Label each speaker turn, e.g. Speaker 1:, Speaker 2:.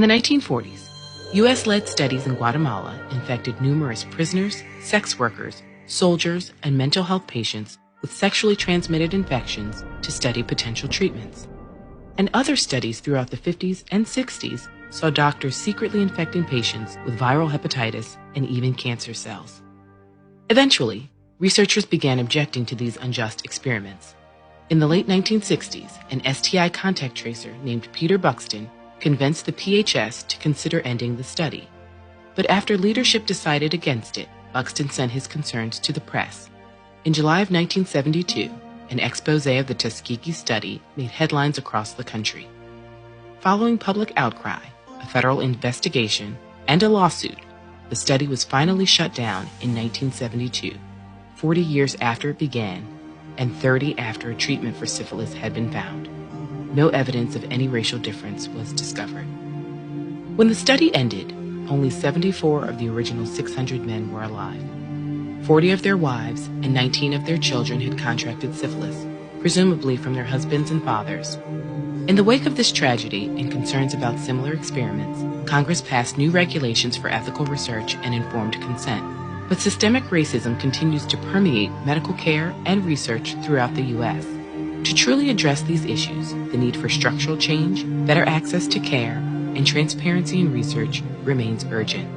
Speaker 1: In the 1940s, U.S.-led studies in Guatemala infected numerous prisoners, sex workers, soldiers, and mental health patients with sexually transmitted infections to study potential treatments. And other studies throughout the 50s and 60s saw doctors secretly infecting patients with viral hepatitis and even cancer cells. Eventually, researchers began objecting to these unjust experiments. In the late 1960s, an STI contact tracer named Peter Buxton convinced the PHS to consider ending the study. But after leadership decided against it, Buxton sent his concerns to the press. In July of 1972, an expose of the Tuskegee study made headlines across the country. Following public outcry, a federal investigation, and a lawsuit, the study was finally shut down in 1972, 40 years after it began, and 30 after a treatment for syphilis had been found. No evidence of any racial difference was discovered. When the study ended, only 74 of the original 600 men were alive. 40 of their wives and 19 of their children had contracted syphilis, presumably from their husbands and fathers. In the wake of this tragedy and concerns about similar experiments, Congress passed new regulations for ethical research and informed consent. But systemic racism continues to permeate medical care and research throughout the U.S. To truly address these issues, the need for structural change, better access to care, and transparency in research remains urgent.